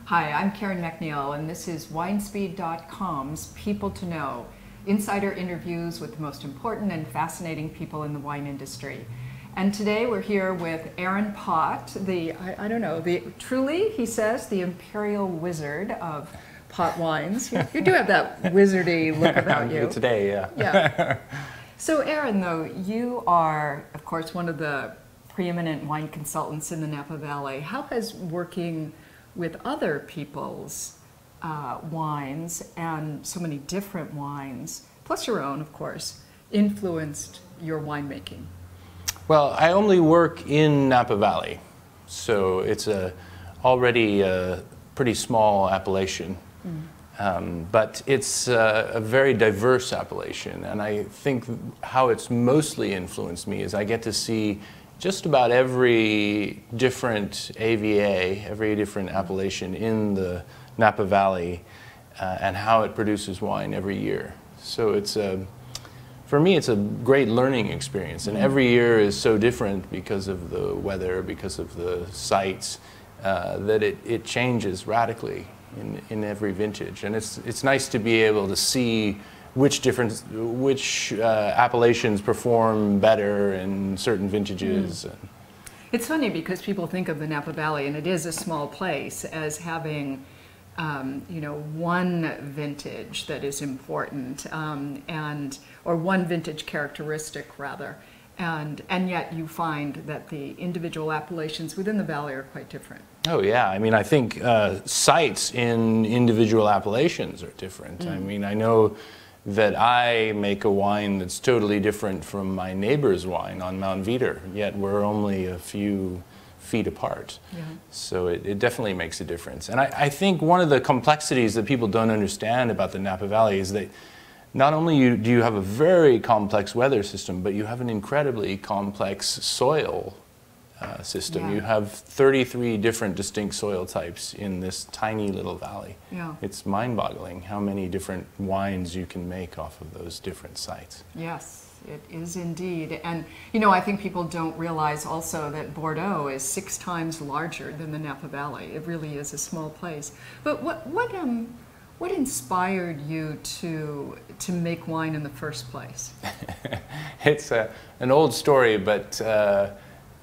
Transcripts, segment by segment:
Hi, I'm Karen MacNeil, and this is WineSpeed.com's People to Know, insider interviews with the most important and fascinating people in the wine industry. And today we're here with Aaron Pott, truly, he says, the Imperial Wizard of Pott Wines. You do have that wizardy look about you. Today, yeah. Yeah. So Aaron, though, you are, of course, one of the preeminent wine consultants in the Napa Valley. How has working with other people's wines, and so many different wines, plus your own, of course, influenced your winemaking? Well, I only work in Napa Valley, so it's already a pretty small appellation. But it's a very diverse appellation, and I think how it's mostly influenced me is I get to see just about every different AVA, every different appellation in the Napa Valley, and how it produces wine every year. So it's for me, it's a great learning experience, and every year is so different because of the weather, because of the sites, that it changes radically in every vintage. And it's nice to be able to see which appellations perform better in certain vintages. It's funny because people think of the Napa Valley, and it is a small place, as having one vintage that is important, or one vintage characteristic rather, and yet you find that the individual appellations within the valley are quite different. Oh yeah, I mean I think sites in individual appellations are different. I mean I know that I make a wine that's totally different from my neighbor's wine on Mount Veeder, yet we're only a few feet apart. Yeah. So it definitely makes a difference. And I think one of the complexities that people don't understand about the Napa Valley is that not only do you have a very complex weather system, but you have an incredibly complex soil system. Yeah. You have 33 different distinct soil types in this tiny little valley. Yeah. It's mind-boggling how many different wines you can make off of those different sites. Yes, it is indeed. And I think people don't realize also that Bordeaux is 6 times larger than the Napa Valley. It really is a small place. But what inspired you to make wine in the first place? It's an old story, but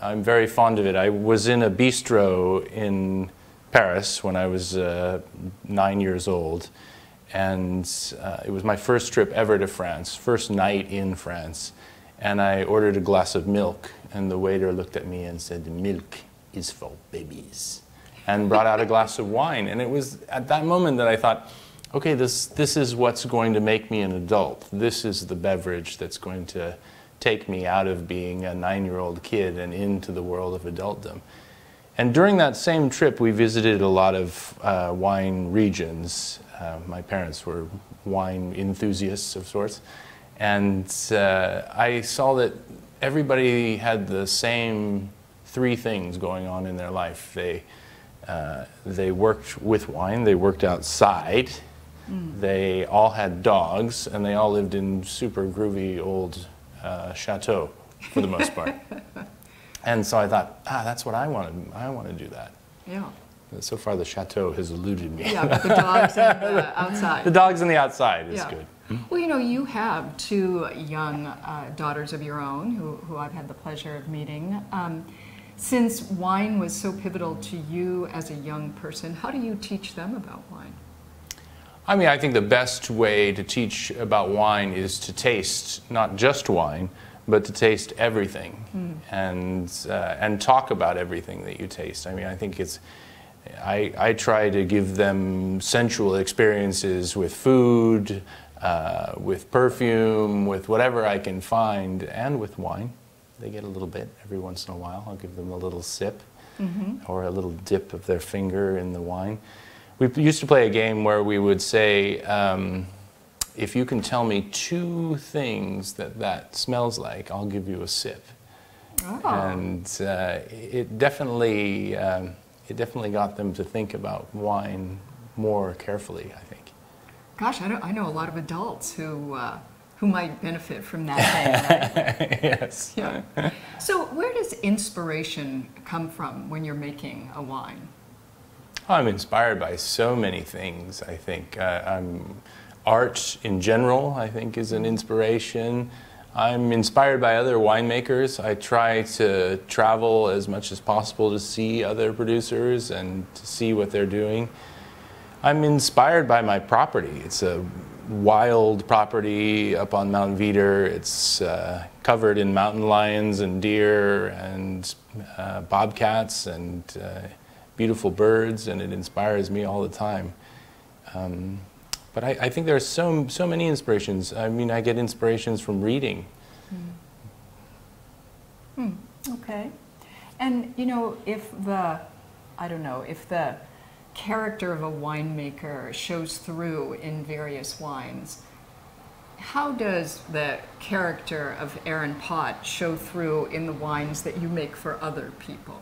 I'm very fond of it. I was in a bistro in Paris when I was 9 years old, and it was my first trip ever to France, first night in France, and I ordered a glass of milk, and the waiter looked at me and said, "The milk is for babies," and brought out a glass of wine. And it was at that moment that I thought, okay, this is what's going to make me an adult. This is the beverage that's going to take me out of being a 9-year-old kid and into the world of adultdom. And during that same trip, we visited a lot of wine regions. My parents were wine enthusiasts of sorts. And I saw that everybody had the same 3 things going on in their life. They worked with wine, they worked outside, they all had dogs, and they all lived in super groovy old chateau for the most part. And so I thought, that's what I want to do that. Yeah. So far the chateau has eluded me. Yeah, but the dogs and the outside. The dogs and the outside is good. Well, you have 2 young daughters of your own who I've had the pleasure of meeting. Since wine was so pivotal to you as a young person, how do you teach them about wine? I mean, I think the best way to teach about wine is to taste not just wine, but to taste everything, and talk about everything that you taste. I mean, I think I try to give them sensual experiences with food, with perfume, with whatever I can find, and with wine. They get a little bit every once in a while. I'll give them a little sip or a little dip of their finger in the wine. We used to play a game where we would say, if you can tell me 2 things that smells like, I'll give you a sip. Oh. And it definitely got them to think about wine more carefully, I think. Gosh, I know a lot of adults who might benefit from that thing, right? Yes. Yeah. So where does inspiration come from when you're making a wine? I'm inspired by so many things, I think. Art in general, I think, is an inspiration. I'm inspired by other winemakers. I try to travel as much as possible to see other producers and to see what they're doing. I'm inspired by my property. It's a wild property up on Mount Veeder. It's covered in mountain lions and deer and bobcats and beautiful birds, and it inspires me all the time. But I think there are so many inspirations. I mean, I get inspirations from reading. Okay. And, you know, if the character of a winemaker shows through in various wines, how does the character of Aaron Pott show through in the wines that you make for other people?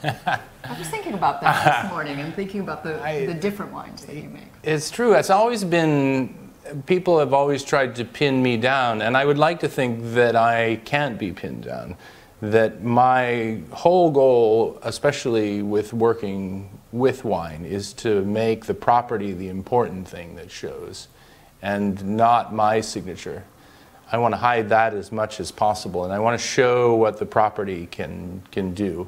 I was thinking about that this morning and thinking about the different wines that you make. It's true. It's always been, people have always tried to pin me down, and I would like to think that I can't be pinned down. That my whole goal, especially with working with wine, is to make the property the important thing that shows, and not my signature. I want to hide that as much as possible, and I want to show what the property can do.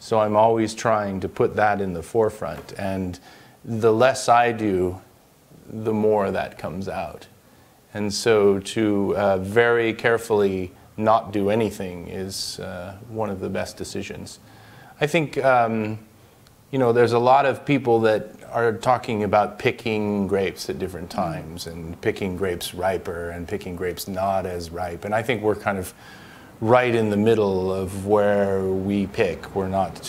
So I'm always trying to put that in the forefront, and the less I do, the more that comes out. And so to very carefully not do anything is one of the best decisions. I think, you know, there's a lot of people that are talking about picking grapes at different times and picking grapes riper and picking grapes not as ripe. And I think we're kind of right in the middle of where we pick. We're not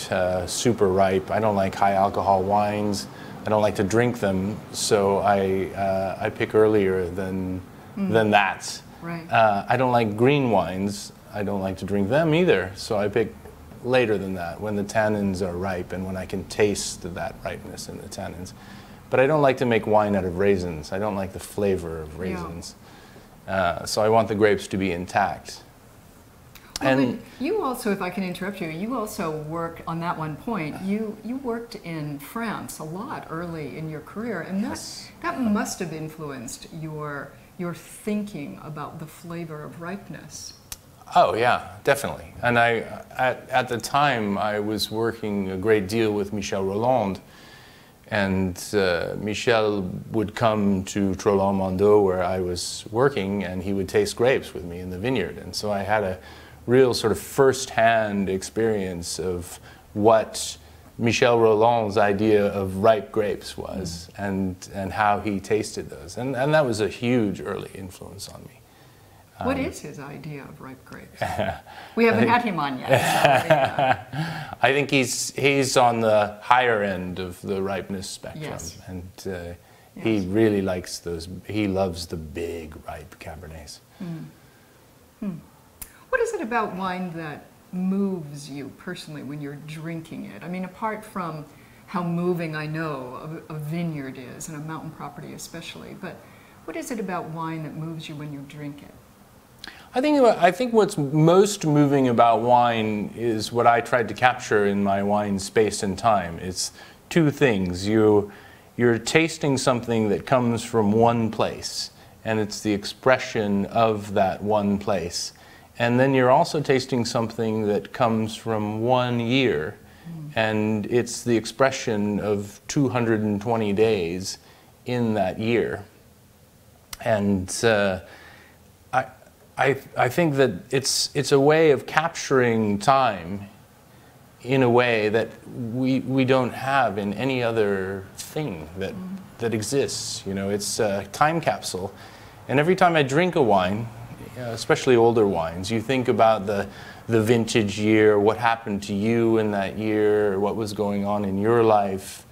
super ripe. I don't like high alcohol wines. I don't like to drink them, so I pick earlier than that. Right. I don't like green wines. I don't like to drink them either, so I pick later than that, when the tannins are ripe and when I can taste that ripeness in the tannins. But I don't like to make wine out of raisins. I don't like the flavor of raisins. Yeah. So I want the grapes to be intact. Well, and you also, if I can interrupt you, you also worked on that one point. You worked in France a lot early in your career, and Yes. that must have influenced your thinking about the flavor of ripeness. Oh yeah, definitely. And at the time I was working a great deal with Michel Rolland, and Michel would come to Troplong Mondot where I was working, and he would taste grapes with me in the vineyard. And so I had a real sort of first-hand experience of what Michel Rolland's idea of ripe grapes was, and how he tasted those. And that was a huge early influence on me. What is his idea of ripe grapes? We haven't had him on yet. So, yeah. I think he's on the higher end of the ripeness spectrum, yes. And yes. he really likes those. He loves the big ripe Cabernets. What is it about wine that moves you personally when you're drinking it? I mean, apart from how moving I know a vineyard is, and a mountain property especially, but what is it about wine that moves you when you drink it? I think what's most moving about wine is what I tried to capture in my wine Space and Time. It's two things. You're tasting something that comes from one place, and it's the expression of that one place. And then you're also tasting something that comes from 1 year, and it's the expression of 220 days in that year. And I think that it's a way of capturing time in a way that we don't have in any other thing that exists. You know, it's a time capsule. And every time I drink a wine, especially older wines, you think about the vintage year, what happened to you in that year, what was going on in your life.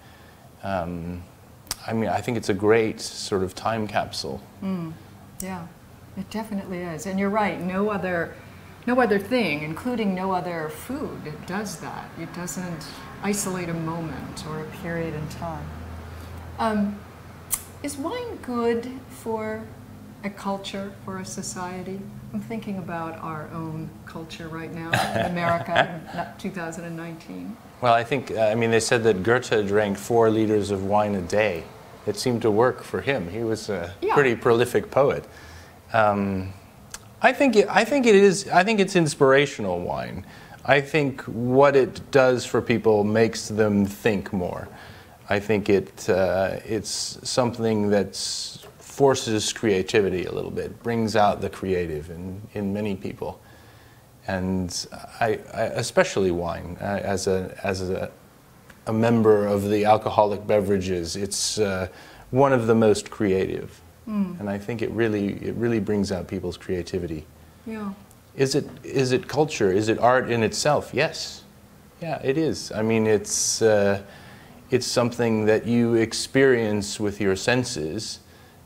I mean, I think it's a great sort of time capsule. Yeah, it definitely is. And you're right, no other thing, including no other food, it does that. It doesn't isolate a moment or a period in time. Is wine good for a culture, for a society? I'm thinking about our own culture right now in America in 2019. Well, I think, I mean, they said that Goethe drank 4 liters of wine a day. It seemed to work for him. He was a pretty prolific poet. I think it's inspirational wine. I think what it does for people makes them think more. I think it's something that forces creativity a little bit, brings out the creative in many people. And I especially wine, as a member of the alcoholic beverages, it's one of the most creative. And I think it really brings out people's creativity. Yeah. Is it culture? Is it art in itself? Yes. Yeah, it is. I mean, it's something that you experience with your senses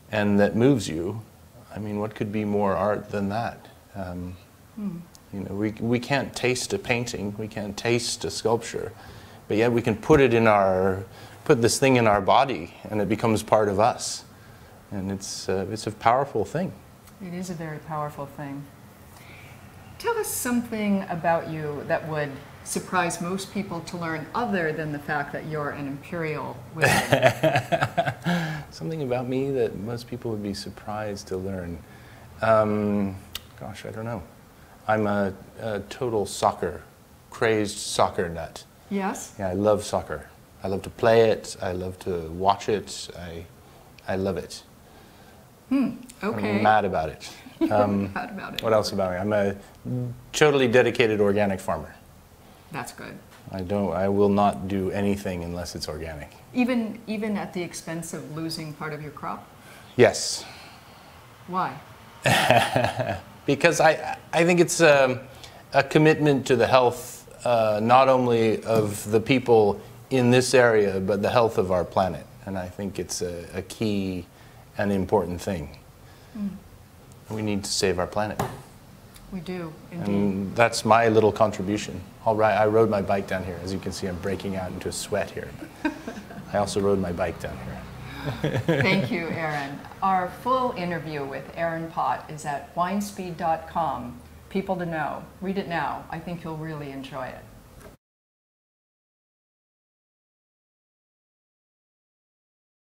and that moves you. I mean, what could be more art than that? You know, we can't taste a painting, we can't taste a sculpture, but yet we can put this thing in our body and it becomes part of us. And it's a powerful thing. It is a very powerful thing. Tell us something about you that would surprise most people to learn, other than the fact that you're an Imperial Wizard. Something about me that most people would be surprised to learn. Gosh, I don't know. I'm a total crazed soccer nut. Yes? Yeah, I love soccer. I love to play it. I love to watch it. I love it. Okay. I'm mad about it. Mad about it. What else about me? I'm a totally dedicated organic farmer. That's good. I will not do anything unless it's organic. Even at the expense of losing part of your crop? Yes. Why? Because I think it's a commitment to the health, not only of the people in this area, but the health of our planet. And I think it's a key and important thing. We need to save our planet. We do, indeed. And that's my little contribution. All right, I rode my bike down here. As you can see, I'm breaking out into a sweat here. But I also rode my bike down here. Thank you, Aaron. Our full interview with Aaron Pott is at winespeed.com. People to know. Read it now. I think you'll really enjoy it.